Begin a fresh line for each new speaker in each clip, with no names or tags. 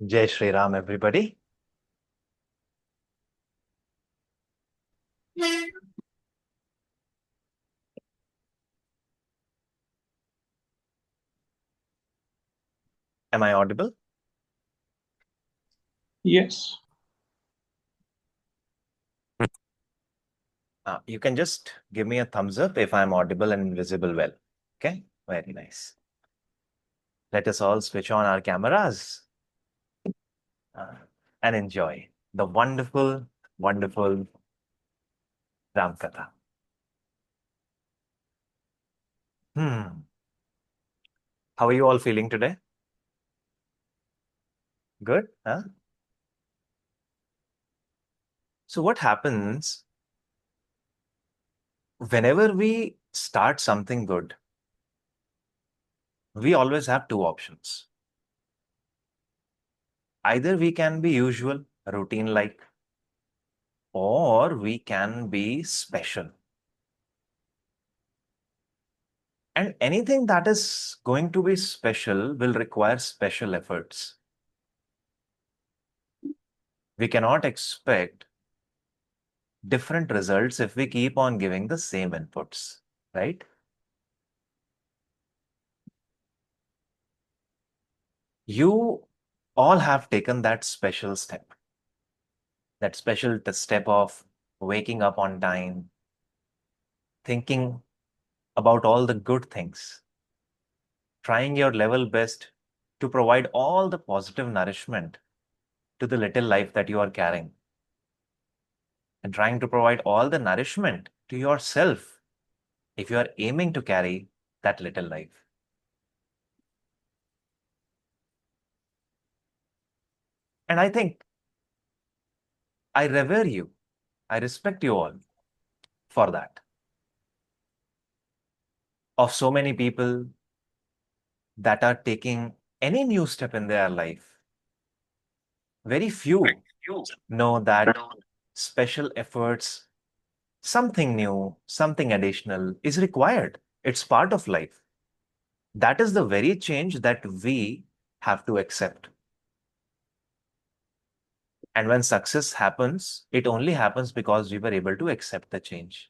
Jai Shri Ram, everybody. Am I audible?
Yes.
You can just give me a thumbs up if I'm audible and visible well. Okay, very nice. Let us all switch on our cameras uh, and enjoy the wonderful, wonderful Ram Katha. Hmm. How are you all feeling today? Good? Huh? So, what happens whenever we start something good? We always have two options. Either we can be usual, routine like, or we can be special. And anything that is going to be special will require special efforts. We cannot expect different results if we keep on giving the same inputs, right? You all have taken that special step of waking up on time, thinking about all the good things, trying your level best to provide all the positive nourishment to the little life that you are carrying, and trying to provide all the nourishment to yourself if you are aiming to carry that little life. And I think I revere you, I respect you all for that. Of so many people that are taking any new step in their life, very few know that special efforts, something new, something additional is required. It's part of life. That is the very change that we have to accept. And when success happens, it only happens because we were able to accept the change.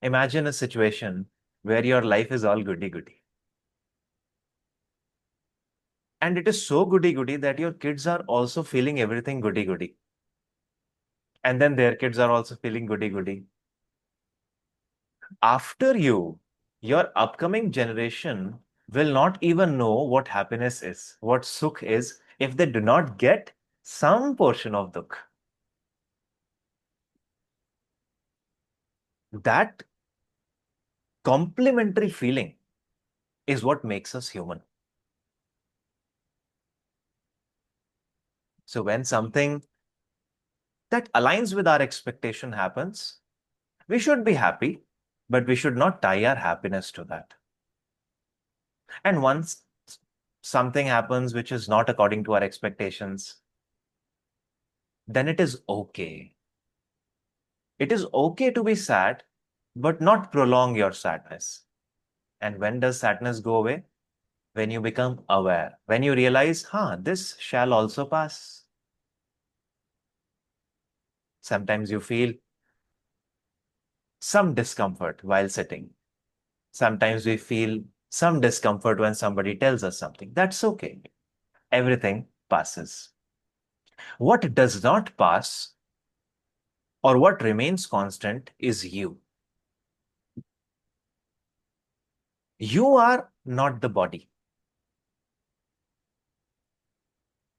Imagine a situation where your life is all goody goody. And it is so goody goody that your kids are also feeling everything goody goody. And then their kids are also feeling goody goody. After you, your upcoming generation will not even know what happiness is, what sukh is, if they do not get some portion of dukh. That complementary feeling is what makes us human. So when something that aligns with our expectation happens, we should be happy, but we should not tie our happiness to that. And once something happens which is not according to our expectations, then it is okay. It is okay to be sad, but not prolong your sadness. And when does sadness go away? When you become aware, when you realize, this shall also pass. Sometimes you feel some discomfort while sitting. Sometimes we feel some discomfort when somebody tells us something. That's okay. Everything passes. What does not pass or what remains constant is you. You are not the body.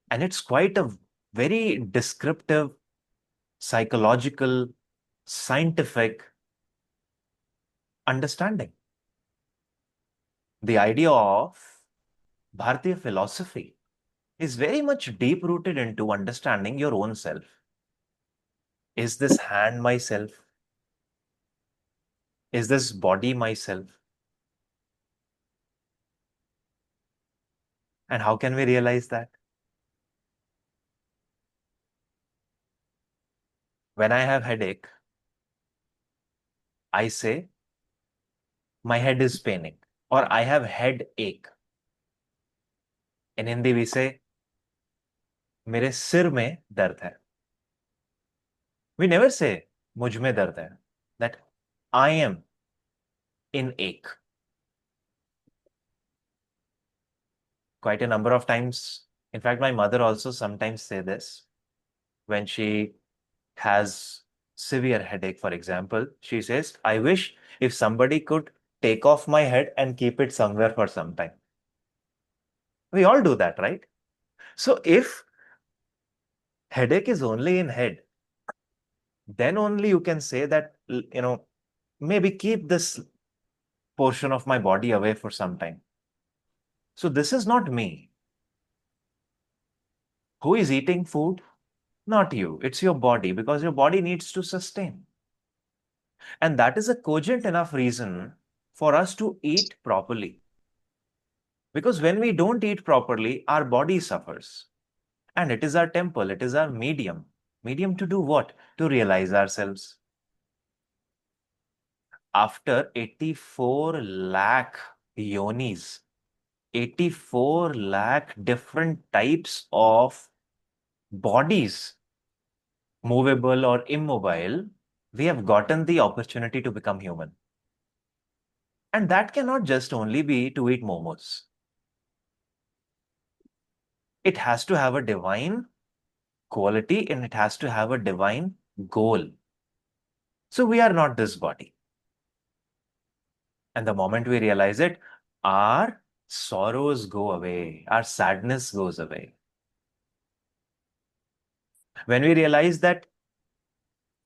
And it's quite a very descriptive, psychological, scientific understanding. The idea of Bharatiya philosophy is very much deep rooted into understanding your own self. Is this hand myself? Is this body myself? And how can we realize that? When I have headache, I say my head is paining or I have headache. In Hindi, we say मेरे सिर में दर्द है. We never say मुझ में दर्द है. That I am in ache. Quite a number of times. In fact, my mother also sometimes say this when she has severe headache, for example. She says, I wish if somebody could take off my head and keep it somewhere for some time. We all do that, right? So if headache is only in head, then only you can say that, maybe keep this portion of my body away for some time. So this is not me. Who is eating food? Not you. It's your body, because your body needs to sustain. And that is a cogent enough reason for us to eat properly. Because when we don't eat properly, our body suffers. And it is our temple, it is our medium. Medium to do what? To realize ourselves. After 84 lakh yonis, 84 lakh different types of bodies, movable or immobile, we have gotten the opportunity to become human. And that cannot just only be to eat momos. It has to have a divine quality and it has to have a divine goal. So we are not this body. And the moment we realize it, our sorrows go away, our sadness goes away. When we realize that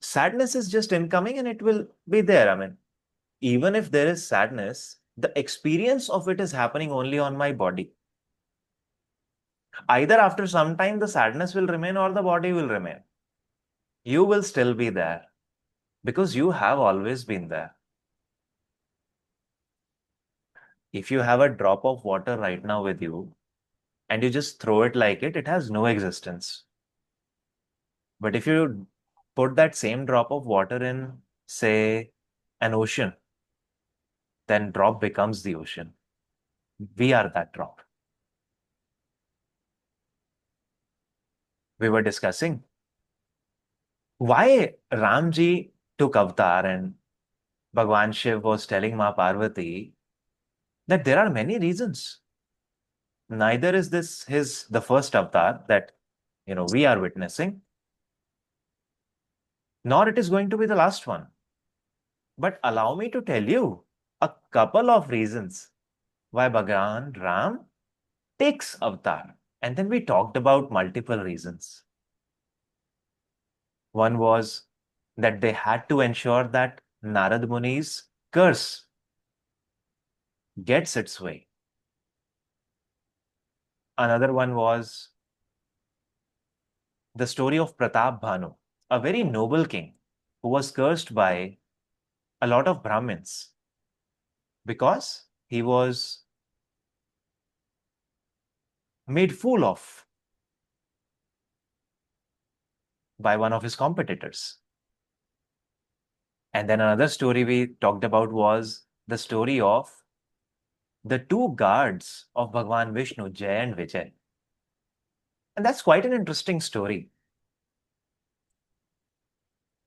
sadness is just incoming and it will be there, I mean, even if there is sadness, the experience of it is happening only on my body. Either after some time the sadness will remain or the body will remain. You will still be there because you have always been there. If you have a drop of water right now with you and you just throw it like it has no existence. But if you put that same drop of water in, say, an ocean, then drop becomes the ocean. We are that drop. We were discussing why Ramji took avatar and Bhagwan Shiv was telling Ma Parvati that there are many reasons. Neither is this the first avatar that we are witnessing, nor it is going to be the last one. But allow me to tell you a couple of reasons why Bhagwan Ram takes avatar. And then we talked about multiple reasons. One was that they had to ensure that Narad Muni's curse gets its way. Another one was the story of Pratap Bhanu, a very noble king who was cursed by a lot of Brahmins because he was made fool of by one of his competitors. And then another story we talked about was the story of the two guards of Bhagwan Vishnu, Jay and Vijay. And that's quite an interesting story.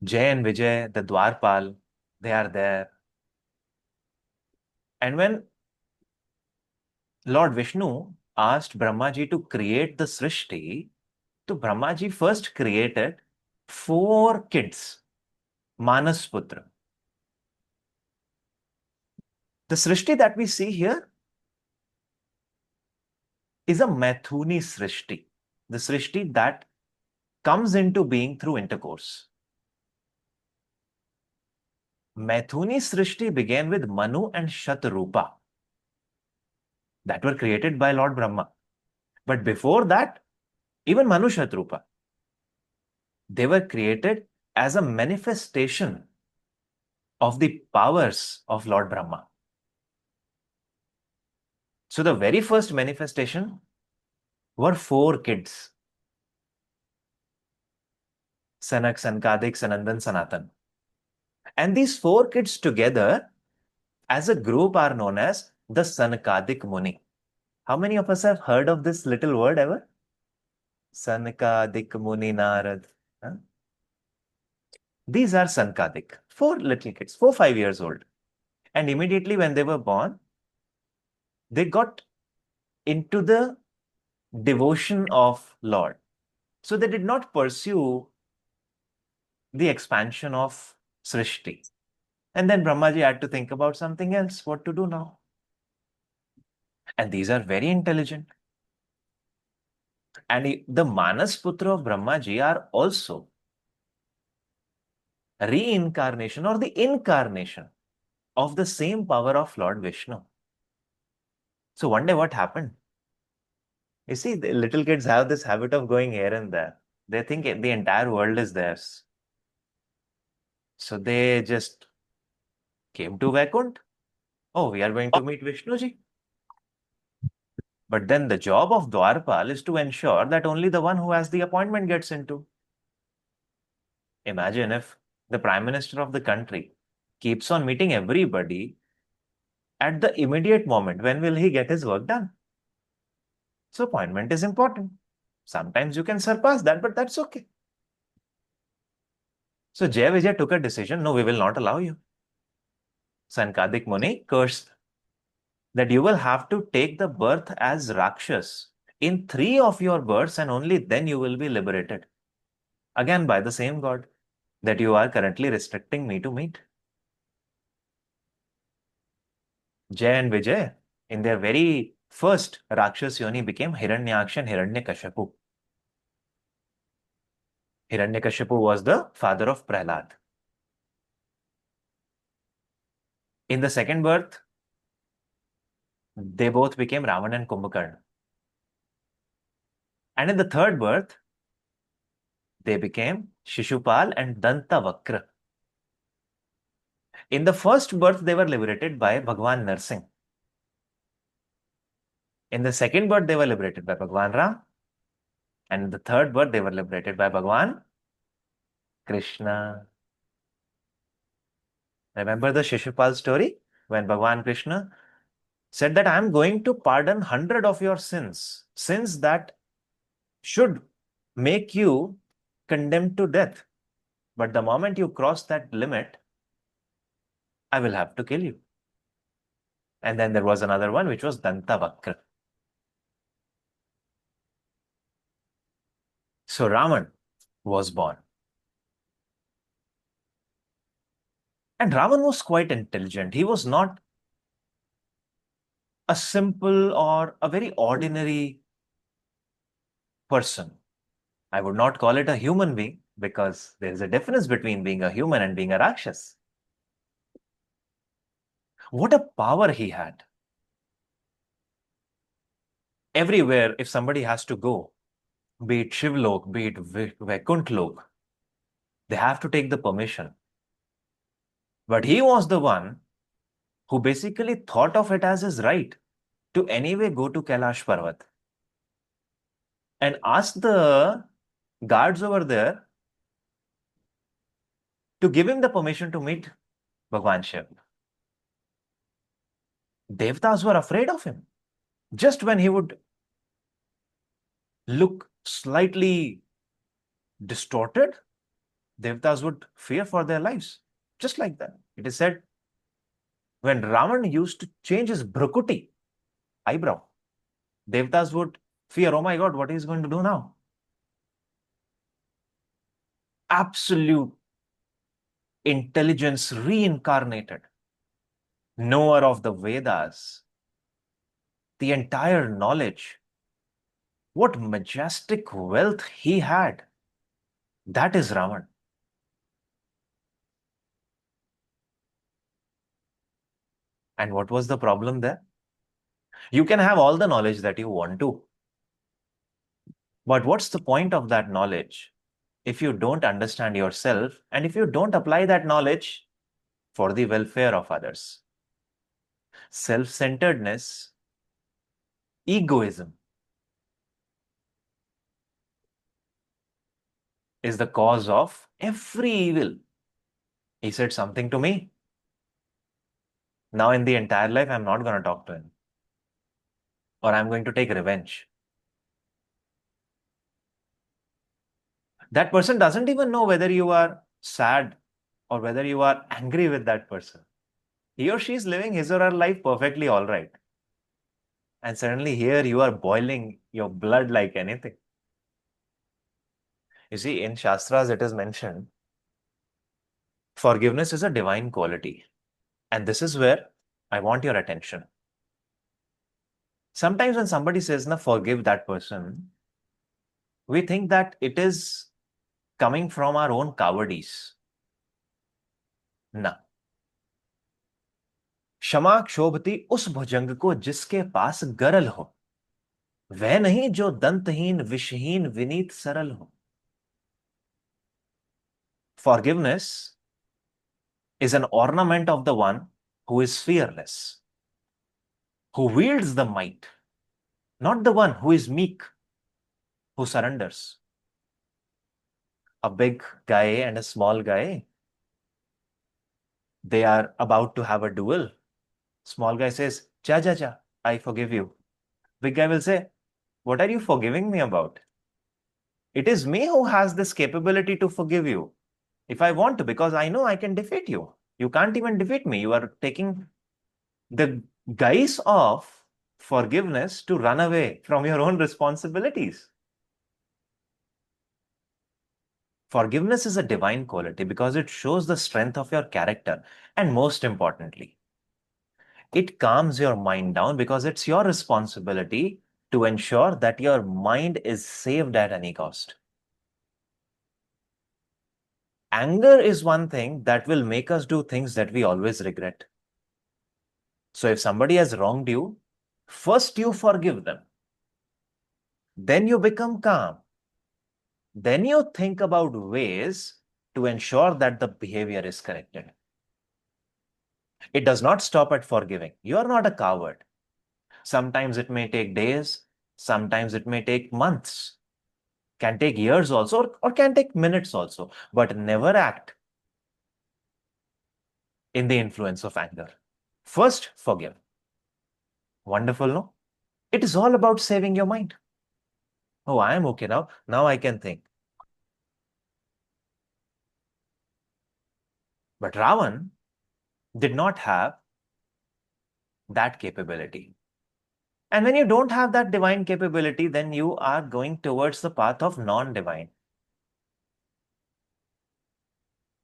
Jay and Vijay, the Dwarpal, they are there. And when Lord Vishnu asked Brahmaji to create the Srishti, so Brahmaji first created 4 kids, Manas Putra. The Srishti that we see here is a Maithuni Srishti, the Srishti that comes into being through intercourse. Maithuni Srishti began with Manu and Shatrupa that were created by Lord Brahma. But before that, even Manu Shatrupa, they were created as a manifestation of the powers of Lord Brahma. So the very first manifestation were 4 kids. Sanak, Sankadik, Sanandan, Sanatan. And these 4 kids together as a group are known as the Sankadik Muni. How many of us have heard of this little word ever? Sankadik Muni Narad. Huh? These are Sankadik, four little kids, 4, 5 years old. And immediately when they were born, they got into the devotion of Lord. So they did not pursue the expansion of Srishti. And then Brahmaji had to think about something else, what to do now. And these are very intelligent. And the Manas Putra of Brahmaji are also reincarnation or the incarnation of the same power of Lord Vishnu. So one day what happened? You see, the little kids have this habit of going here and there. They think the entire world is theirs. So they just came to Vaikunt. Oh, we are going to meet Vishnuji. But then the job of Dwarpal is to ensure that only the one who has the appointment gets into. Imagine if the Prime Minister of the country keeps on meeting everybody at the immediate moment. When will he get his work done? So appointment is important. Sometimes you can surpass that, but that's okay. So Jay Vijay took a decision, no, we will not allow you. Sankadik Muni cursed that you will have to take the birth as Rakshas in 3 of your births and only then you will be liberated. Again by the same God that you are currently restricting me to meet. Jay and Vijay, in their very first Rakshas Yoni became Hiranyaksha and Hiranyakashipu. Hiranyakashipu was the father of Prahlad. In the second birth, they both became Ravan and Kumbhakarna. And in the third birth, they became Shishupal and Dantavakra. In the first birth, they were liberated by Bhagwan Narsingh. In the second birth, they were liberated by Bhagwan Ram. And in the third birth, they were liberated by Bhagwan Krishna. Remember the Shishupal story? When Bhagwan Krishna said that I am going to pardon 100 of your sins, sins that should make you condemned to death. But the moment you cross that limit, I will have to kill you. And then there was another one, which was Dantavakra. So Raman was born. And Raman was quite intelligent. He was not a simple or a very ordinary person. I would not call it a human being because there is a difference between being a human and being a Rakshas. What a power he had. Everywhere, if somebody has to go, be it Shivlok, be it Vaikuntlok, they have to take the permission. But he was the one who basically thought of it as his right to anyway go to Kailash Parvat and ask the guards over there to give him the permission to meet Bhagwan Shiv. Devtas were afraid of him. Just when he would look slightly distorted, Devtas would fear for their lives. Just like that. It is said when Ravan used to change his Bhrakuti, eyebrow, Devtas would fear, oh my God, what is he going to do now? Absolute intelligence reincarnated, knower of the Vedas, the entire knowledge. What majestic wealth he had. That is Ravan. And what was the problem there? You can have all the knowledge that you want to. But what's the point of that knowledge if you don't understand yourself and if you don't apply that knowledge for the welfare of others? Self-centeredness, egoism is the cause of every evil. He said something to me. Now in the entire life, I'm not going to talk to him. Or I'm going to take revenge. That person doesn't even know whether you are sad or whether you are angry with that person. He or she is living his or her life perfectly all right. And suddenly here you are boiling your blood like anything. You see, in Shastras it is mentioned forgiveness is a divine quality. And this is where I want your attention. Sometimes when somebody says, na, forgive that person, we think that it is coming from our own cowardice. ना, क्षमा क्षोभती उस भुजंग को जिसके पास गरल हो, वह नहीं जो दंतहीन विषहीन विनीत सरल हो. Forgiveness is an ornament of the one who is fearless, who wields the might, not the one who is meek, who surrenders. A big guy and a small guy, they are about to have a duel. Small guy says, ja, ja, ja, I forgive you. Big guy will say, what are you forgiving me about? It is me who has this capability to forgive you if I want to, because I know I can defeat you. You can't even defeat me. You are taking the guise of forgiveness to run away from your own responsibilities. Forgiveness is a divine quality because it shows the strength of your character. And most importantly, it calms your mind down because it's your responsibility to ensure that your mind is saved at any cost. Anger is one thing that will make us do things that we always regret. So if somebody has wronged you, first you forgive them. Then you become calm. Then you think about ways to ensure that the behavior is corrected. It does not stop at forgiving. You are not a coward. Sometimes it may take days, sometimes it may take months, can take years also, or can take minutes also, but never act in the influence of anger. First, forgive. Wonderful, no? It is all about saving your mind. Oh, I am okay now. Now I can think. But Ravan did not have that capability. And when you don't have that divine capability, then you are going towards the path of non-divine.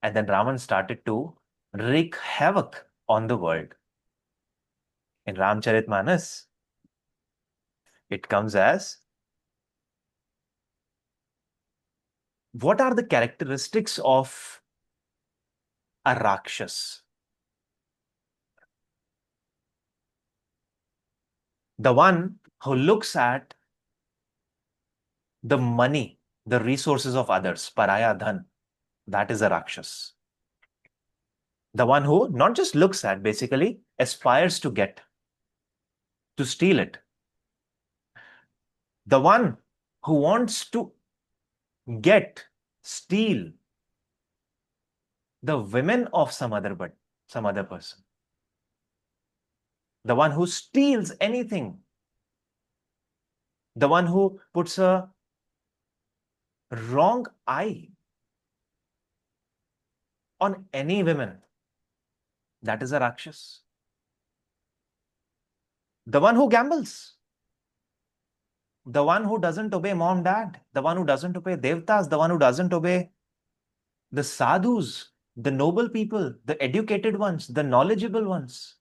And then Raman started to wreak havoc on the world. In Ramcharitmanas, it comes as, what are the characteristics of a Rakshas? The one who looks at the money, the resources of others, paraya dhan, that is a Rakshas. The one who not just looks at, basically aspires to get, to steal it. The one who wants to get, steal the women of some other person. The one who steals anything. The one who puts a wrong eye on any women. That is a Rakshas. The one who gambles. The one who doesn't obey mom, dad. The one who doesn't obey devtas. The one who doesn't obey the sadhus, the noble people, the educated ones, the knowledgeable ones,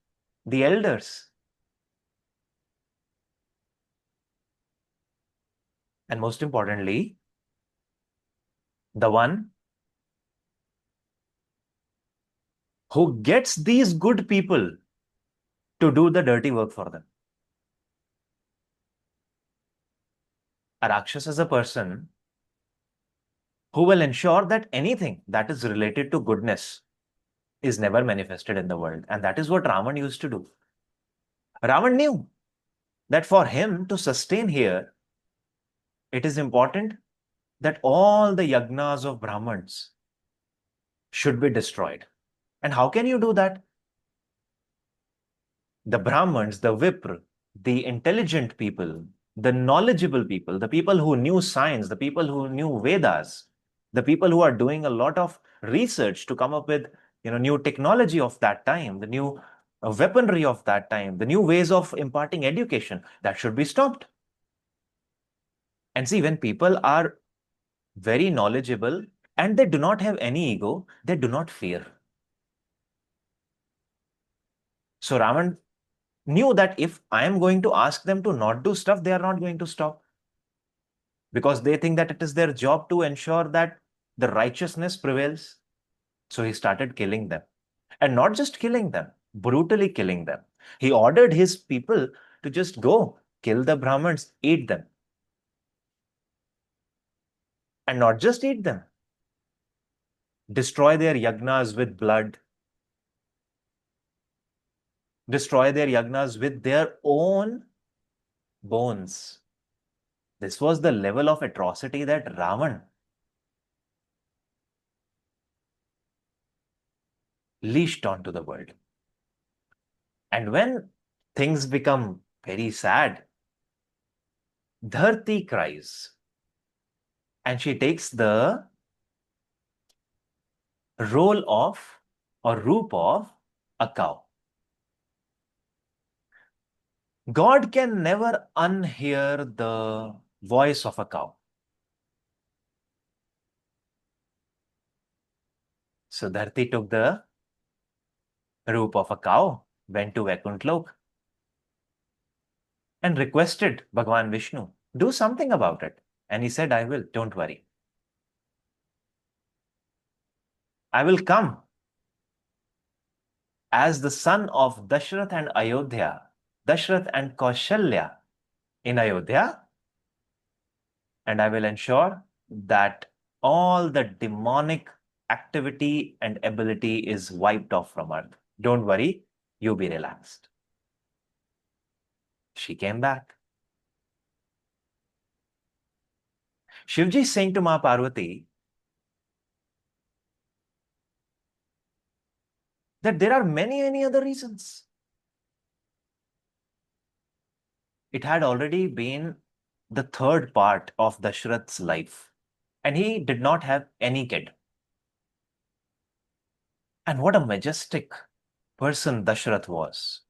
the elders. And most importantly, the one who gets these good people to do the dirty work for them. A Rakshas is a person who will ensure that anything that is related to goodness is never manifested in the world. And that is what Ravan used to do. Ravan knew that for him to sustain here, it is important that all the yagnas of Brahmins should be destroyed. And how can you do that? The Brahmins, the Vipra, the intelligent people, the knowledgeable people, the people who knew science, the people who knew Vedas, the people who are doing a lot of research to come up with new technology of that time, the new weaponry of that time, the new ways of imparting education, that should be stopped. And see, when people are very knowledgeable and they do not have any ego, they do not fear. So Raman knew that if I am going to ask them to not do stuff, they are not going to stop, because they think that it is their job to ensure that the righteousness prevails. So he started killing them, and not just killing them, brutally killing them. He ordered his people to just go kill the Brahmins, eat them, and not just eat them, destroy their yagnas with blood, destroy their yagnas with their own bones. This was the level of atrocity that Ravan leashed onto the world. And when things become very sad, Dharti cries, and she takes the role of or roop of a cow. God can never unhear the voice of a cow. So Dharti took the roop of a cow, went to Vaikunt Lok, and requested Bhagwan Vishnu, do something about it. And he said, I will, don't worry. I will come as the son of Dashrath and Ayodhya, Dashrath and Kaushalya in Ayodhya, and I will ensure that all the demonic activity and ability is wiped off from earth. Don't worry, you be relaxed. She came back. Shivji is saying to Ma Parvati that there are many other reasons. It had already been the third part of Dashrath's life, and he did not have any kid. And what a majestic person Dashrath was.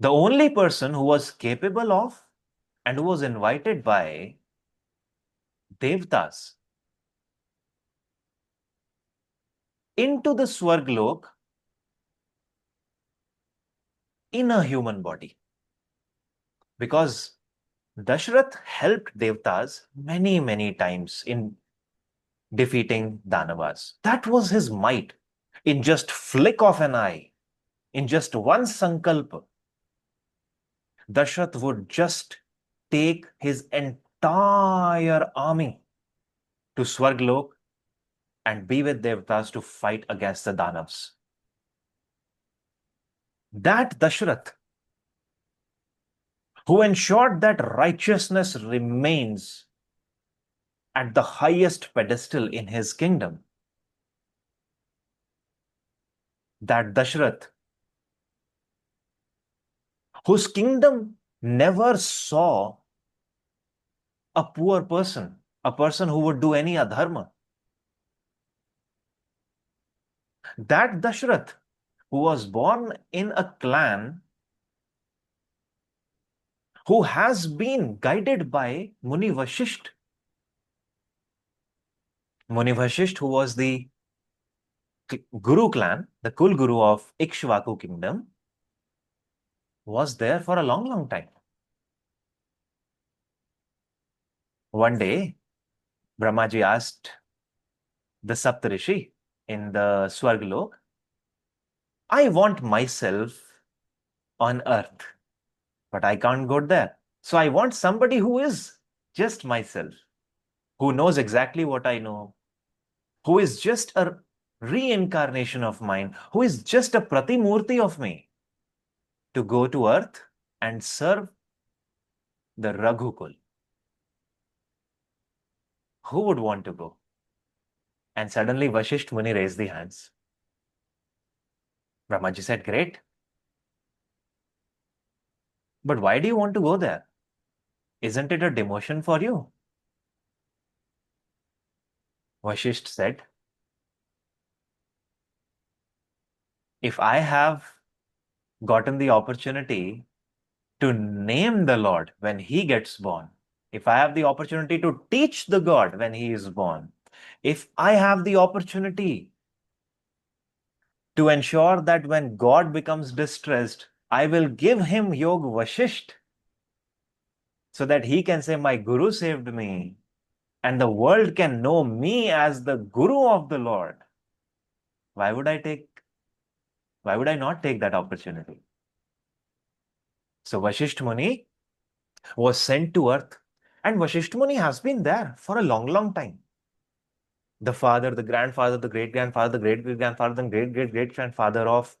The only person who was capable of and who was invited by Devtas into the Swarglok in a human body. Because Dashrath helped Devtas many times in defeating Danavas. That was his might. In just flick of an eye, in just one sankalpa, Dashrath would just take his entire army to Swarglok and be with Devtas to fight against the Danavs. That Dashrath, who ensured that righteousness remains at the highest pedestal in his kingdom, that Dashrath, whose kingdom never saw a poor person, a person who would do any adharma, that Dashrath, who was born in a clan, who has been guided by Muni Vashisht. Muni Vashisht, who was the Guru clan, the Kul Guru of Ikshvaku kingdom, was there for a long time. One day, Brahmaji asked the Saptarishi in the Swarglok, I want myself on earth, but I can't go there. So I want somebody who is just myself, who knows exactly what I know, who is just a reincarnation of mine, who is just a pratimurti of me, to go to earth and serve the Raghukul. Who would want to go? And suddenly Vashisht Muni raised the hands. Brahmaji said, great. But why do you want to go there? Isn't it a demotion for you? Vashisht said, if I have gotten the opportunity to name the Lord when he gets born, if I have the opportunity to teach the God when he is born, if I have the opportunity to ensure that when God becomes distressed, I will give him Yog Vashisht so that he can say, my Guru saved me, and the world can know me as the Guru of the Lord. Why would I take, why would I not take that opportunity? So Vashisht Muni was sent to earth, and Vashisht Muni has been there for a long, long time. The father, the grandfather, the great grandfather, the great great grandfather, the great great great grandfather of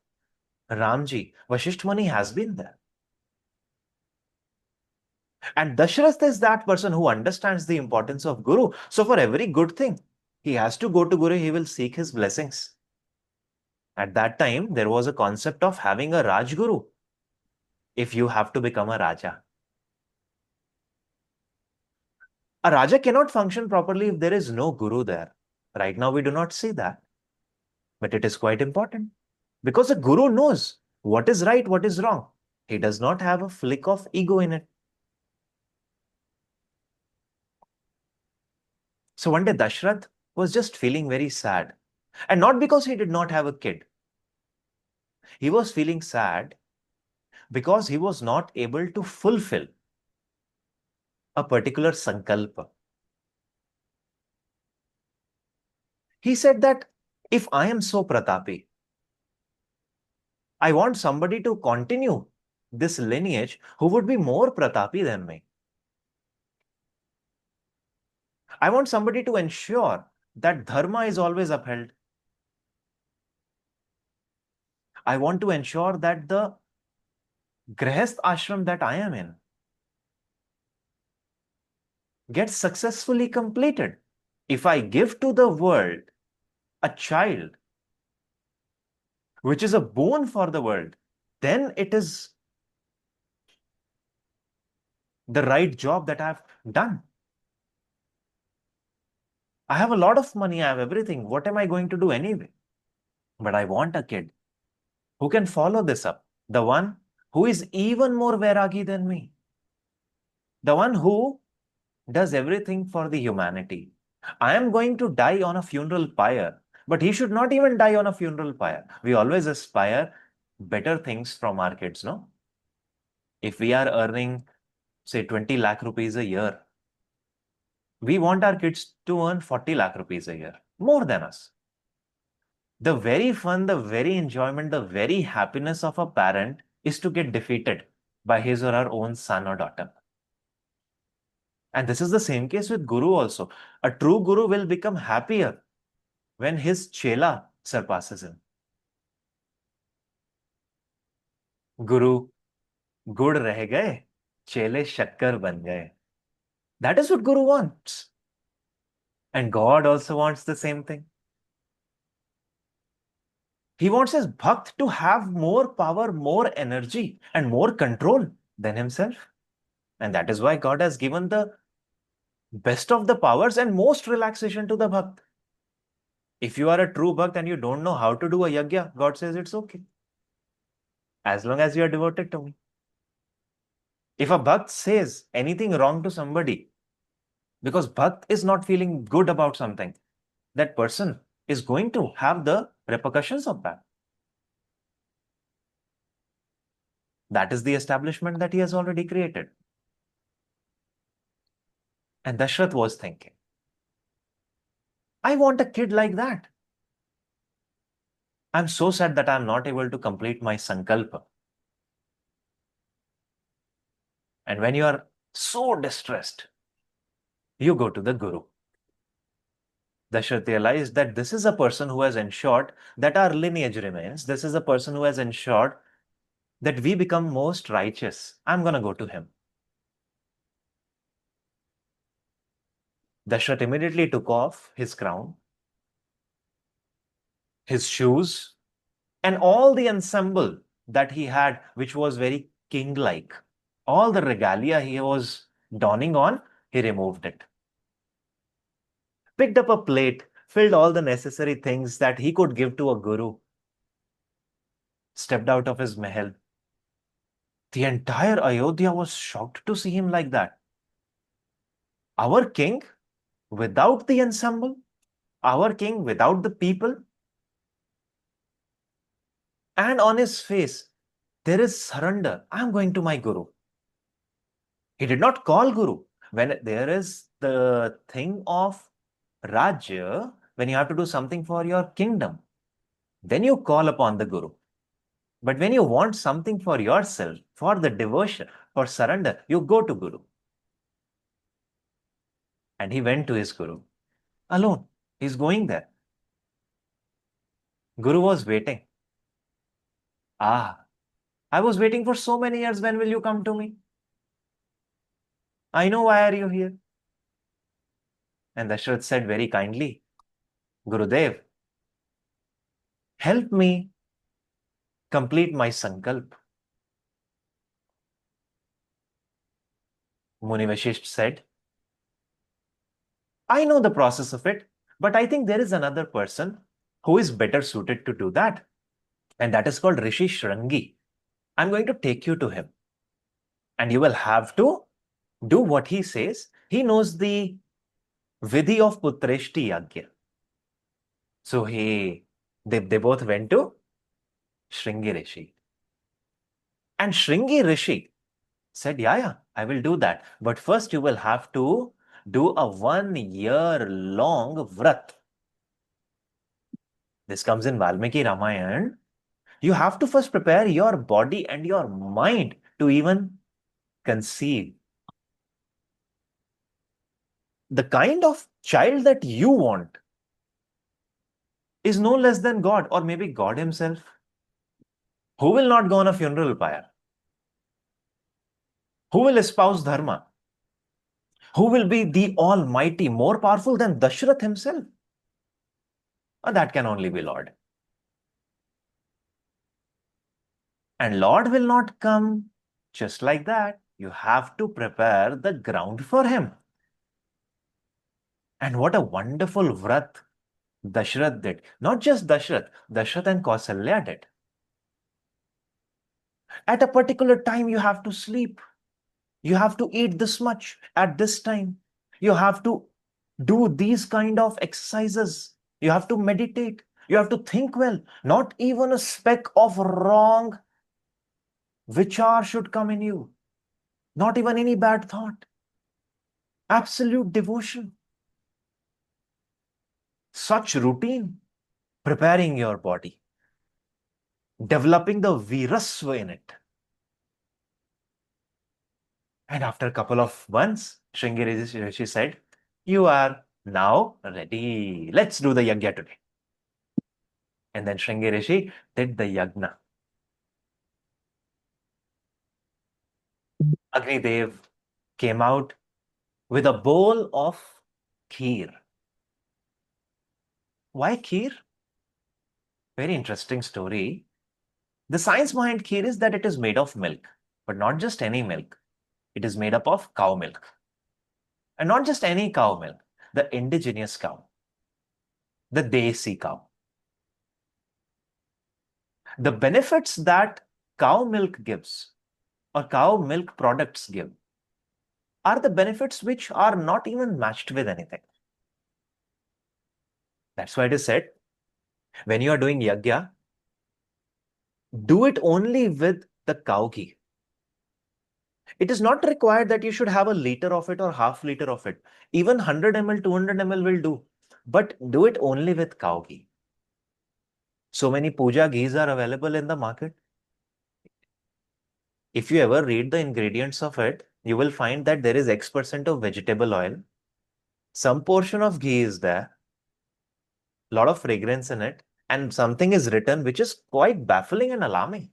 Ramji, Vashisht Muni has been there. And Dashrath is that person who understands the importance of Guru. So for every good thing, he has to go to Guru, he will seek his blessings. At that time, there was a concept of having a Rajguru if you have to become a Raja. A Raja cannot function properly if there is no Guru there. Right now, we do not see that. But it is quite important because a Guru knows what is right, what is wrong. He does not have a flick of ego in it. So one day, Dashrath was just feeling very sad. And not because he did not have a kid. He was feeling sad because he was not able to fulfill a particular sankalpa. He said that if I am so pratapi, I want somebody to continue this lineage who would be more pratapi than me. I want somebody to ensure that dharma is always upheld. I want to ensure that the grihast ashram that I am in gets successfully completed. If I give to the world a child which is a boon for the world, then it is the right job that I've done. I have a lot of money, I have everything. What am I going to do anyway? But I want a kid who can follow this up. The one who is even more Vairagi than me. The one who does everything for the humanity. I am going to die on a funeral pyre, but he should not even die on a funeral pyre. We always aspire better things from our kids, no? If we are earning, say, 20 lakh rupees a year, we want our kids to earn 40 lakh rupees a year, more than us. The very fun, the very enjoyment, the very happiness of a parent is to get defeated by his or her own son or daughter. And this is the same case with Guru also. A true Guru will become happier when his chela surpasses him. Guru, gud reh gaye, chele shakkar ban gaye. That is what Guru wants. And God also wants the same thing. He wants his bhakt to have more power, more energy, and more control than himself. And that is why God has given the best of the powers and most relaxation to the bhakt. If you are a true bhakt and you don't know how to do a yajna, God says it's okay. As long as you are devoted to me. If a bhakt says anything wrong to somebody, because bhakt is not feeling good about something, that person is going to have the repercussions of that. That is the establishment that he has already created. And Dashrath was thinking, I want a kid like that. I'm so sad that I'm not able to complete my sankalpa. And when you are so distressed, you go to the Guru. Dashrath realized that this is a person who has ensured that our lineage remains. This is a person who has ensured that we become most righteous. I'm going to go to him. Dashrath immediately took off his crown, his shoes, and all the ensemble that he had, which was very king-like. All the regalia he was donning on, he removed it. Picked up a plate, filled all the necessary things that he could give to a guru, stepped out of his mahal. The entire Ayodhya was shocked to see him like that. Our king without the ensemble, our king without the people, and on his face, there is surrender. I'm going to my guru. He did not call guru. When there is the thing of Rajya, when you have to do something for your kingdom, then you call upon the guru. But when you want something for yourself, for the devotion, for surrender, you go to guru. And he went to his guru alone. He's going there. Guru was waiting. Ah, I was waiting for so many years. When will you come to me? I know why are you here. And Dashrath said very kindly, Gurudev, help me complete my sankalp. Muni Vashisht said, I know the process of it, but I think there is another person who is better suited to do that. And that is called Rishi Shrangi. I'm going to take you to him. And you will have to do what he says. He knows the Vidhi of Putreshti Yagya. So they both went to Shringi Rishi. And Shringi Rishi said, yeah, I will do that. But first you will have to do a 1 year long vrat. This comes in Valmiki Ramayan. You have to first prepare your body and your mind to even conceive. The kind of child that you want is no less than God, or maybe God himself. Who will not go on a funeral pyre? Who will espouse dharma? Who will be the Almighty, more powerful than Dashrath himself? That can only be Lord. And Lord will not come just like that. You have to prepare the ground for him. And what a wonderful vrat Dashrath did. Not just Dashrath, Dashrath and Kausalya did. At a particular time, you have to sleep. You have to eat this much at this time. You have to do these kind of exercises. You have to meditate. You have to think well. Not even a speck of wrong vichar should come in you. Not even any bad thought. Absolute devotion. Such routine. Preparing your body. Developing the virasva in it. And after a couple of months, Shringi Rishi said, you are now ready. Let's do the yagya today. And then Shringi Rishi did the yagna. Agni Dev came out with a bowl of kheer. Why kheer? Very interesting story. The science behind kheer is that it is made of milk, but not just any milk. It is made up of cow milk. And not just any cow milk, the indigenous cow, the desi cow. The benefits that cow milk gives or cow milk products give are the benefits which are not even matched with anything. That's why it is said, when you are doing yagya, do it only with the cow ghee. It is not required that you should have a liter of it or half liter of it. Even 100 ml, 200 ml will do. But do it only with cow ghee. So many puja ghees are available in the market. If you ever read the ingredients of it, you will find that there is X% of vegetable oil. Some portion of ghee is there. Lot of fragrance in it. And something is written which is quite baffling and alarming.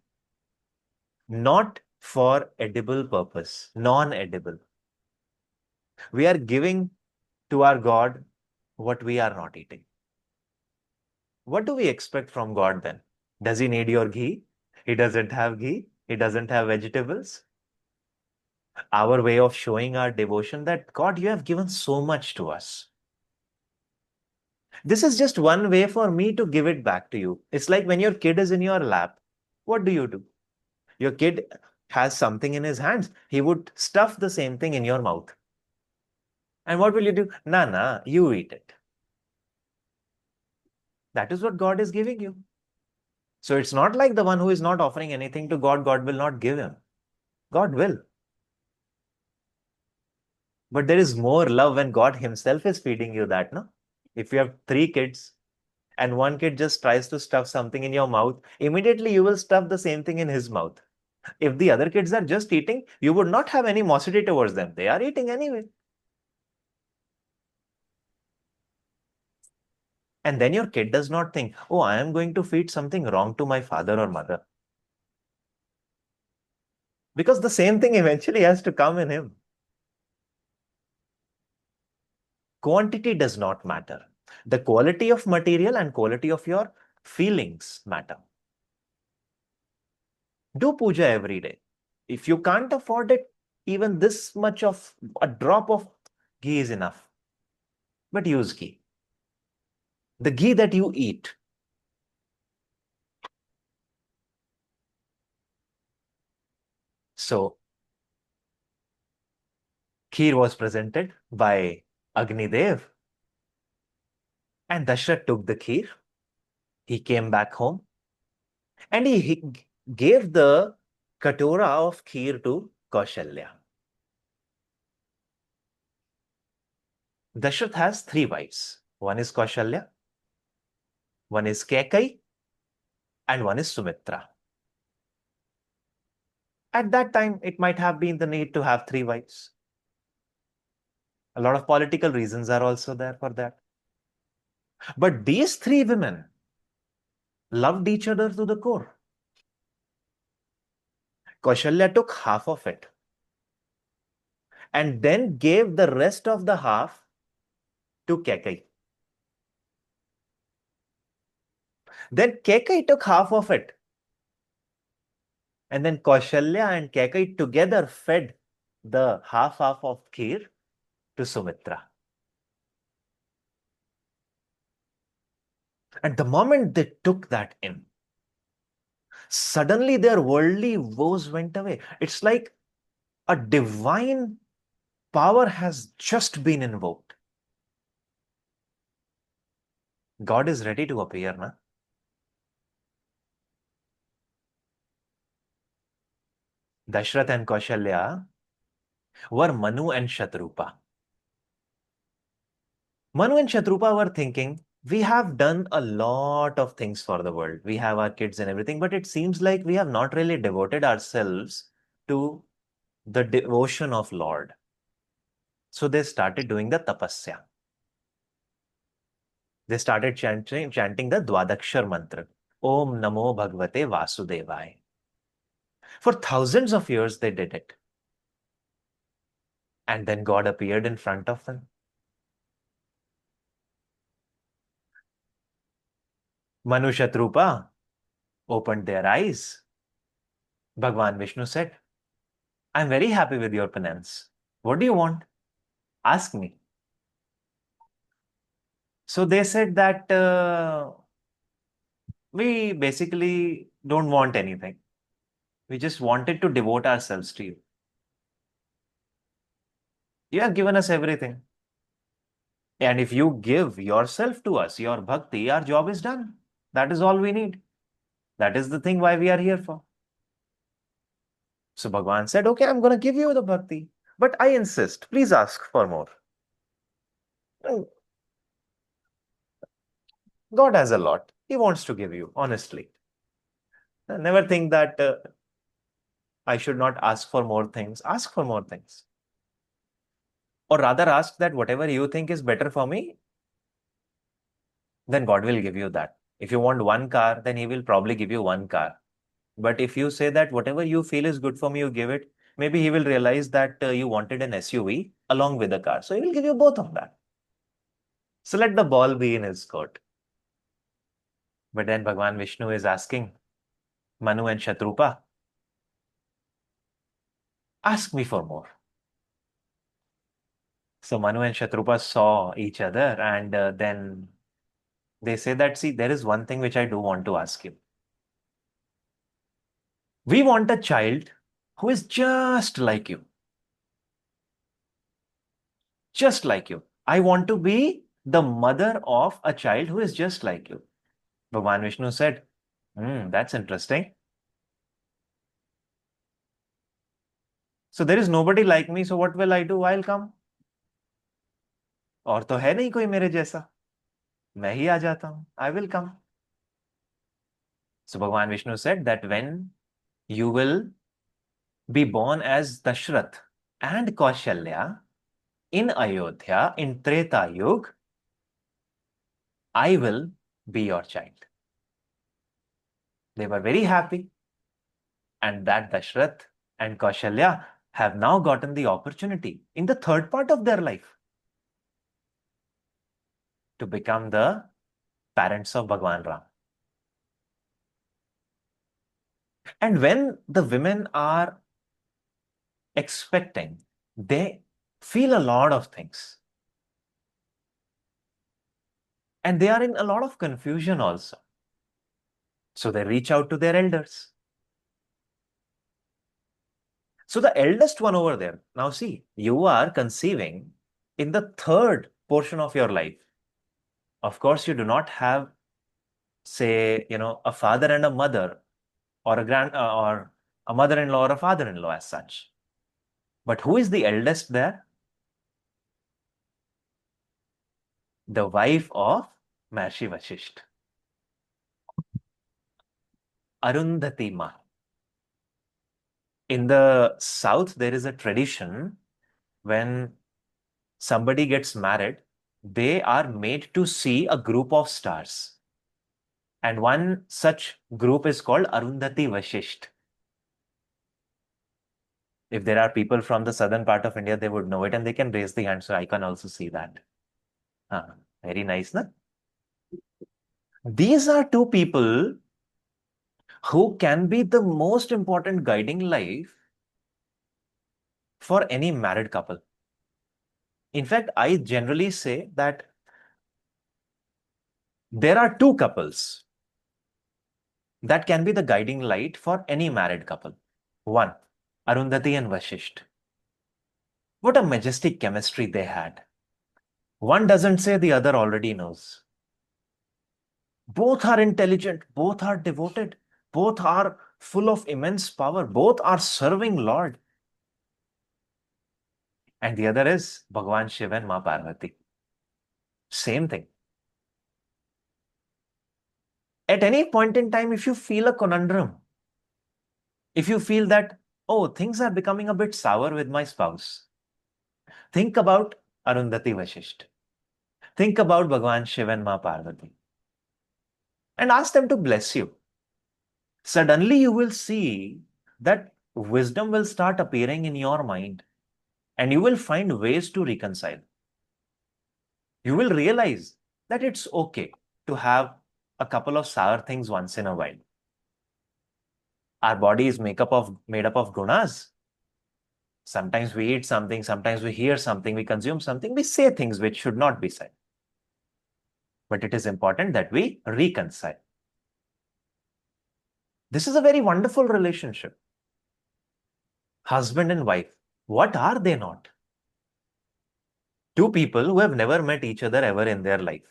Not for edible purpose, non-edible. We are giving to our God what we are not eating. What do we expect from God then? Does he need your ghee? He doesn't have ghee. He doesn't have vegetables. Our way of showing our devotion that God, you have given so much to us. This is just one way for me to give it back to you. It's like when your kid is in your lap, what do you do? Your kid has something in his hands. He would stuff the same thing in your mouth. And what will you do? Nah, nah, you eat it. That is what God is giving you. So it's not like the one who is not offering anything to God, God will not give him. God will. But there is more love when God Himself is feeding you that, no? If you have three kids and one kid just tries to stuff something in your mouth, immediately you will stuff the same thing in his mouth. If the other kids are just eating, you would not have any animosity towards them. They are eating anyway. And then your kid does not think, oh, I am going to feed something wrong to my father or mother. Because the same thing eventually has to come in him. Quantity does not matter. The quality of material and quality of your feelings matter. Do puja every day. If you can't afford it, even this much of a drop of ghee is enough. But use ghee. The ghee that you eat. So, kheer was presented by Agni Dev, and Dashrath took the kheer. He came back home and he gave the katora of kheer to Kaushalya. Dashrath has three wives. One is Kaushalya, one is Kekai, and one is Sumitra. At that time, it might have been the need to have three wives. A lot of political reasons are also there for that. But these three women loved each other to the core. Kaushalya took half of it and then gave the rest of the half to Kekai. Then Kekai took half of it. And then Kaushalya and Kekai together fed the half of kheer to Sumitra. And the moment they took that in, suddenly their worldly woes went away. It's like a divine power has just been invoked. God is ready to appear, na? Dashrath and Kaushalya were Manu and Shatrupa. Manu and Shatrupa were thinking, we have done a lot of things for the world. We have our kids and everything, but it seems like we have not really devoted ourselves to the devotion of Lord. So they started doing the tapasya. They started chanting the Dwadakshar mantra. Om Namo Bhagavate Vasudevaya. For thousands of years, they did it. And then God appeared in front of them. Manu Shatrupa opened their eyes. Bhagwan Vishnu said, I'm very happy with your penance. What do you want? Ask me. So they said that we basically don't want anything. We just wanted to devote ourselves to you. You have given us everything. And if you give yourself to us, your bhakti, our job is done. That is all we need. That is the thing why we are here for. So Bhagwan said, okay, I'm going to give you the bhakti. But I insist, please ask for more. God has a lot. He wants to give you, honestly. Never think that I should not ask for more things. Ask for more things. Or rather ask that whatever you think is better for me, then God will give you that. If you want one car, then He will probably give you one car. But if you say that whatever you feel is good for me, you give it, maybe He will realize that you wanted an SUV along with the car. So He will give you both of that. So let the ball be in His court. But then Bhagwan Vishnu is asking Manu and Shatrupa, ask me for more. So Manu and Shatrupa saw each other and then They say that, see, there is one thing which I do want to ask you. We want a child who is just like you. Just like you. I want to be the mother of a child who is just like you. Bhagwan Vishnu said, that's interesting. So there is nobody like me, so what will I do? I'll come. और तो है नहीं कोई मेरे जैसा. मैं ही आ जाता हूं. I will come. So Bhagwan Vishnu said that when you will be born as Dashrath and Kaushalya in Ayodhya in Treta Yuga, I will be your child. They were very happy. And that Dashrath and Kaushalya have now gotten the opportunity in the third part of their life to become the parents of Bhagwan Ram. And when the women are expecting, they feel a lot of things. And they are in a lot of confusion also. So they reach out to their elders. So the eldest one over there, now see, you are conceiving in the third portion of your life. Of course, you do not have, say, a father and a mother or or a mother-in-law or a father-in-law as such. But who is the eldest there? The wife of Maharishi Vashishtha, Arundhati Ma. In the south, there is a tradition when somebody gets married, they are made to see a group of stars. And one such group is called Arundhati Vashishtha. If there are people from the southern part of India, they would know it and they can raise the hand. So I can also see that. Very nice, na? These are two people who can be the most important guiding light for any married couple. In fact, I generally say that there are two couples that can be the guiding light for any married couple. One, Arundhati and Vashisht. What a majestic chemistry they had. One doesn't say, the other already knows. Both are intelligent, both are devoted, both are full of immense power, both are serving Lord. And the other is Bhagwan Shiva and Ma Parvati. Same thing. At any point in time, if you feel a conundrum, if you feel that, oh, things are becoming a bit sour with my spouse, think about Arundhati Vashisht. Think about Bhagwan Shiva and Ma Parvati. And ask them to bless you. Suddenly you will see that wisdom will start appearing in your mind and you will find ways to reconcile. You will realize that it's okay to have a couple of sour things once in a while. Our body is made up of gunas. Sometimes we eat something, sometimes we hear something, we consume something, we say things which should not be said. But it is important that we reconcile. This is a very wonderful relationship. Husband and wife, what are they not? Two people who have never met each other ever in their life.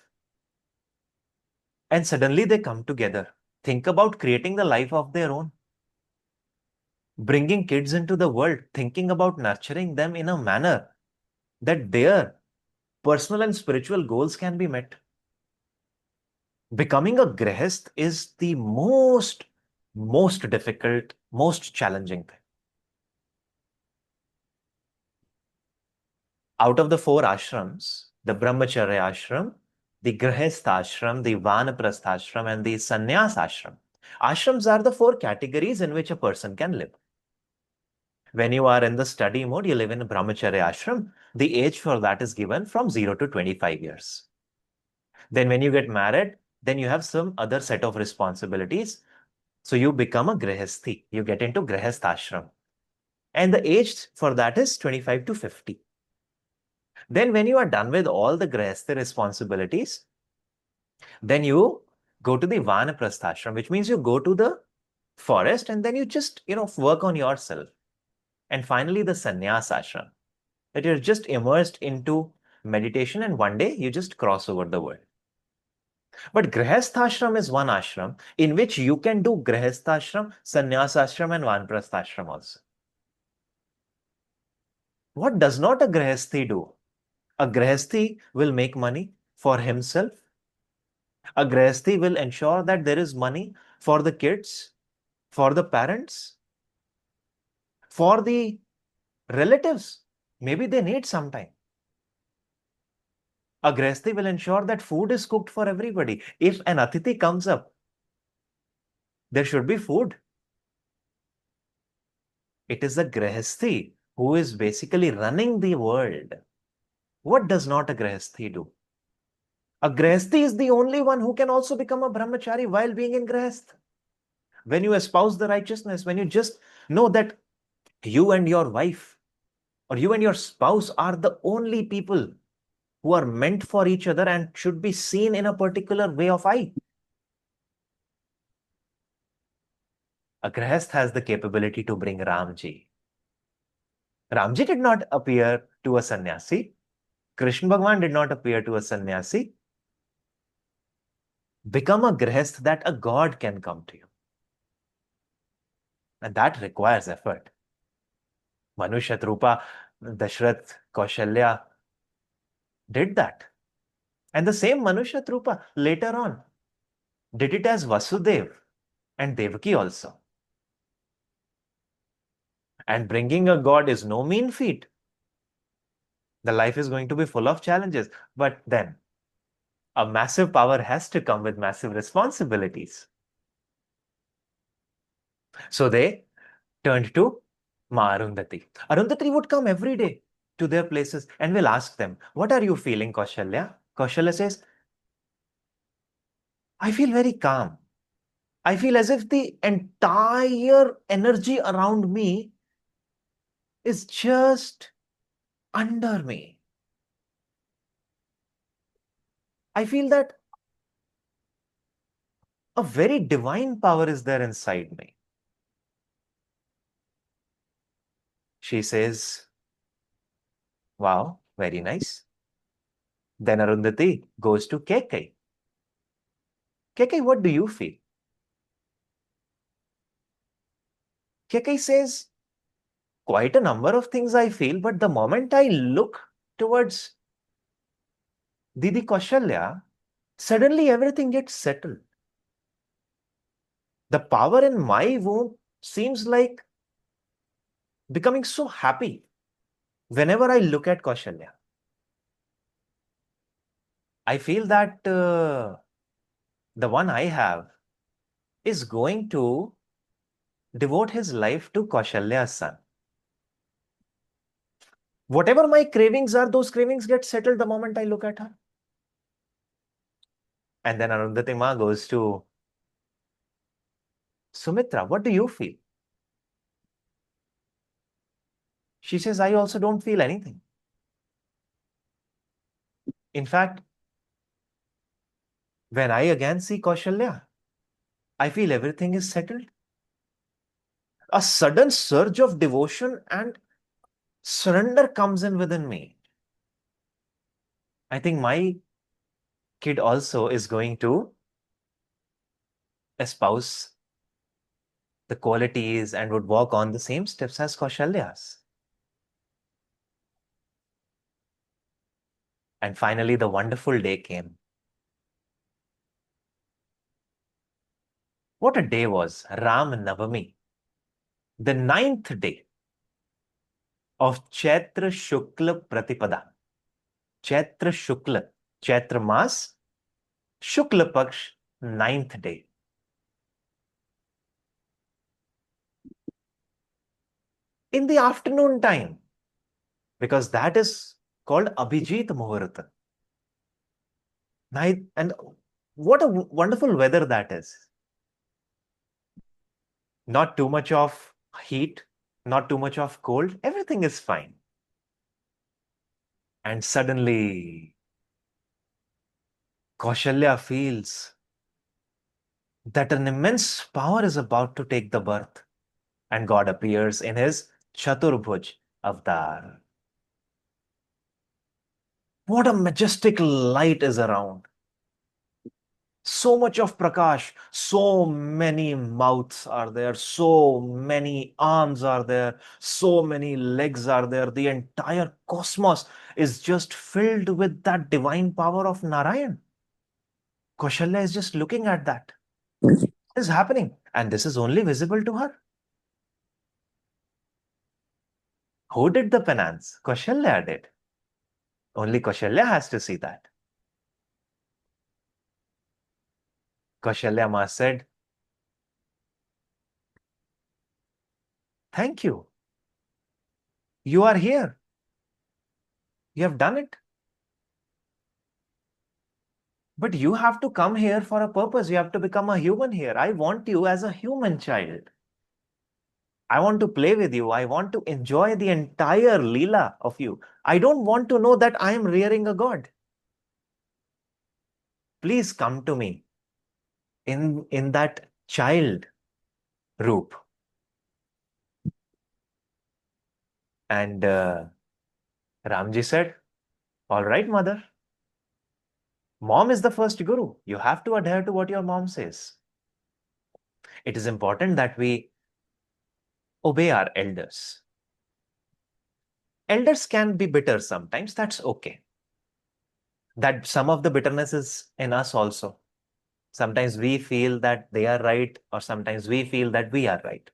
And suddenly they come together. Think about creating the life of their own. Bringing kids into the world, thinking about nurturing them in a manner that their personal and spiritual goals can be met. Becoming a grihast is the most difficult, most challenging thing. Out of the four ashrams, the Brahmacharya ashram, the Grihastha ashram, the Vanaprastha ashram, and the Sannyas ashram. Ashrams are the four categories in which a person can live. When you are in the study mode, you live in a Brahmacharya ashram. The age for that is given from 0 to 25 years. Then when you get married, then you have some other set of responsibilities. So you become a Grihasthi. You get into Grihastha ashram. And the age for that is 25 to 50. Then when you are done with all the Grihastha responsibilities, Then you go to the vanaprasthashram, which means you go to the forest and then you just, work on yourself. And finally, the sannyas ashram, that you're just immersed into meditation and one day you just cross over the world. But grihasthashram is one ashram in which you can do grihasthashram, sannyas ashram, and vanaprasthashram also. What does not a grihasthi do? A grihasthi will make money for himself. A grihasthi will ensure that there is money for the kids, for the parents, for the relatives. Maybe they need some time. A grihasthi will ensure that food is cooked for everybody. If an atithi comes up, there should be food. It is a grihasthi who is basically running the world. What does not a grihasthi do? A grihasthi is the only one who can also become a brahmachari while being in grihasth. When you espouse the righteousness, when you just know that you and your wife or you and your spouse are the only people who are meant for each other and should be seen in a particular way of eye. A grihasth has the capability to bring Ramji. Ramji did not appear to a sannyasi. Krishna Bhagwan did not appear to a sannyasi. Become a grihasth that a god can come to you. And that requires effort. Manu, Shatrupa, Dashrath, Kaushalya did that. And the same Manu, Shatrupa later on did it as Vasudev and Devaki also. And bringing a god is no mean feat. The life is going to be full of challenges. But then, a massive power has to come with massive responsibilities. So they turned to Ma Arundhati. Arundhati would come every day to their places and will ask them, "What are you feeling, Kaushalya?" Kaushalya says, "I feel very calm. I feel as if the entire energy around me is just under me. I feel that a very divine power is there inside me." She says, "Wow, very nice." Then Arundhati goes to Kekai. Kekai, what do you feel? Kekai says, "Quite a number of things I feel, but the moment I look towards Didi Kaushalya, suddenly everything gets settled. The power in my womb seems like becoming so happy whenever I look at Kaushalya. I feel that the one I have is going to devote his life to Kaushalya's son. Whatever my cravings are, those cravings get settled the moment I look at her." And then Arundhati Ma goes to Sumitra, "What do you feel?" She says, "I also don't feel anything. In fact, when I again see Kaushalya, I feel everything is settled. A sudden surge of devotion and surrender comes in within me. I think my kid also is going to espouse the qualities and would walk on the same steps as Kaushalya's." And finally, the wonderful day came. What a day was Ram Navami, the 9th day of Chaitra Shukla Pratipada. Chaitra Shukla, Chaitra Mas, Shukla Paksh, 9th day. In the afternoon time, because that is called Abhijit Muhurta. And what a wonderful weather that is. Not too much of heat, not too much of cold, everything is fine. And suddenly, Kaushalya feels that an immense power is about to take the birth, and God appears in his Chaturbhuj avatar. What a majestic light is around. So much of Prakash, so many mouths are there, so many arms are there, so many legs are there. The entire cosmos is just filled with that divine power of Narayan. Kaushalya is just looking at that. What is happening? And this is only visible to her. Who did the penance? Kaushalya did. Only Kaushalya has to see that. Kaushalya Ma said, "Thank you. You are here. You have done it. But you have to come here for a purpose. You have to become a human here. I want you as a human child. I want to play with you. I want to enjoy the entire Leela of you. I don't want to know that I am rearing a god. Please come to me in that child roop." And Ramji said, "All right, mother. Mom is the first guru. You have to adhere to what your mom says. It is important that we obey our elders. Elders can be bitter sometimes. That's okay. That some of the bitterness is in us also. Sometimes we feel that they are right, or sometimes we feel that we are right.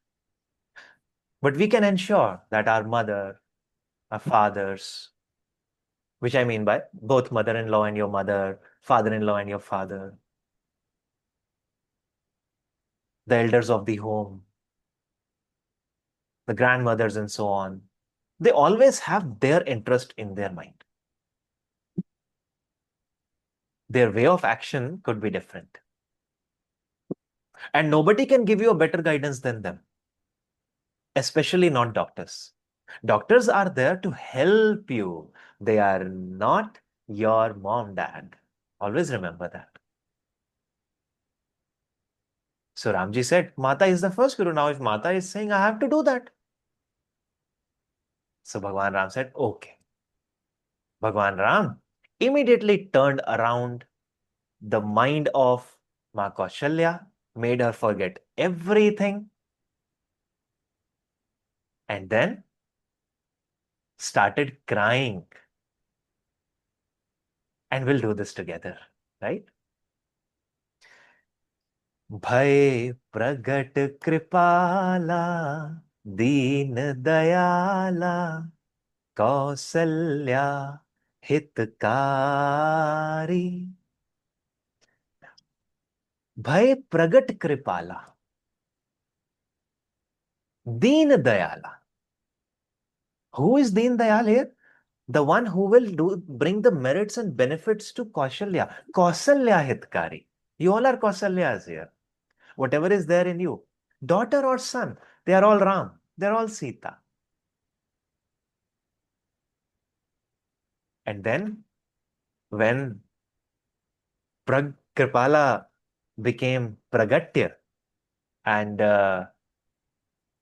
But we can ensure that our mother, our fathers, which I mean by both mother-in-law and your mother, father-in-law and your father, the elders of the home, the grandmothers, and so on, they always have their interest in their mind. Their way of action could be different. And nobody can give you a better guidance than them, especially not doctors. Doctors are there to help you. They are not your mom, dad. Always remember that. So Ramji said, Mata is the first guru. Now, if Mata is saying, I have to do that. So Bhagwan Ram said, okay. Bhagwan Ram immediately turned around the mind of Ma Kaushalya, made her forget everything, and then started crying. And we'll do this together, right? भय प्रगट कृपाला दीन दयाला कौसल्या हितकारी भय प्रगट कृपाला दीन दयाला. Who is Deen Dayal here? The one who will bring the merits and benefits to Kaushalya. Kausalya Hitkari. You all are Kausalyas here. Whatever is there in you, daughter or son, they are all Ram. They are all Sita. And then when Kripala became Pragatya and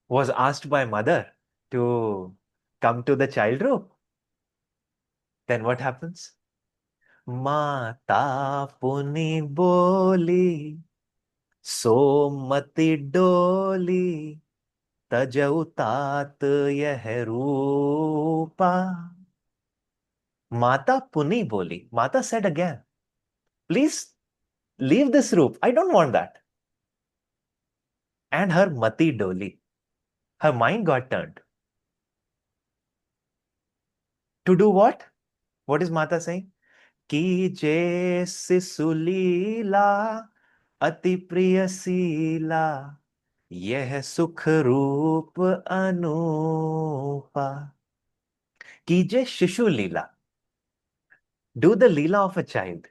was asked by mother to come to the child room, then what happens? Mata puni boli, सोमति डोली तजउ तात यह रूपा. Mata Puni boli. Mata said again, please leave this roop. I don't want that. And her mati doli, her mind got turned. To do what? What is Mata saying? Kije sisulila अति प्रिय सीला यह सुख रूप अनूपा. कीजे शिशु लीला. Do the leela of a child.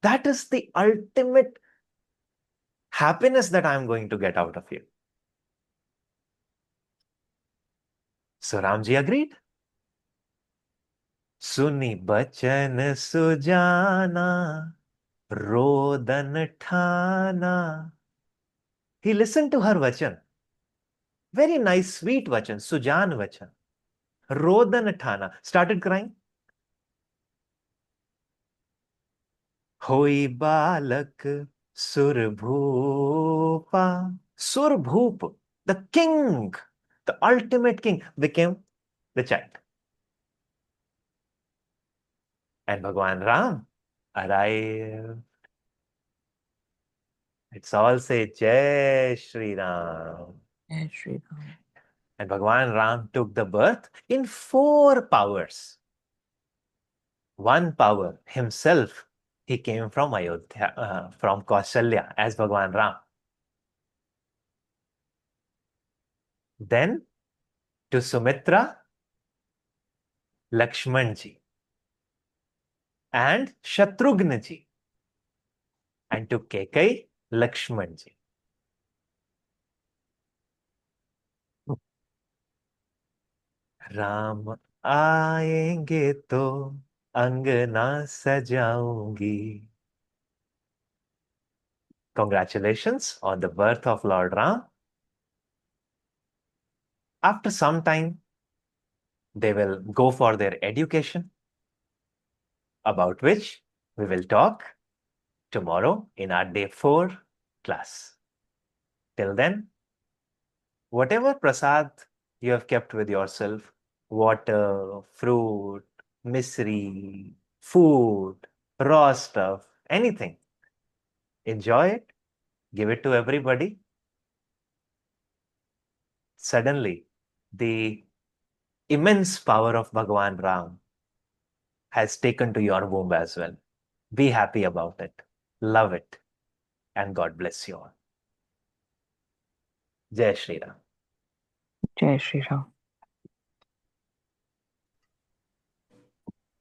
That is the ultimate happiness that I am going to get out of you. So Ramji agreed. सुनी बचन सुजाना रोदन ठाना. He listened to her vachan. Very nice, sweet vachan, Sujan vachan. Rodan Thana. Started crying. Hoi balak Surbhupa. Surbhup, the king, the ultimate king, became the child. And Bhagwan Ram arrived. Let's all say Jai Shri Ram.
Jai Shri Ram.
And Bhagwan Ram took the birth in 4 powers. One power, himself, he came from Ayodhya, from Kausalya as Bhagwan Ram. Then to Sumitra, Lakshmanji, and Shatrugnaji, and to Kekai, Lakshmanji. Ram आएंगे तो अंगना सजाऊंगी. Congratulations on the birth of Lord Ram. After some time, they will go for their education, about which we will talk tomorrow in our day 4 class. Till then, whatever prasad you have kept with yourself, water, fruit, misri, food, raw stuff, anything, enjoy it, give it to everybody. Suddenly, the immense power of Bhagwan Ram has taken to your womb as well. Be happy about it. Love it. And God bless you all. Jai Shri Ram.
Jai Shri Ram.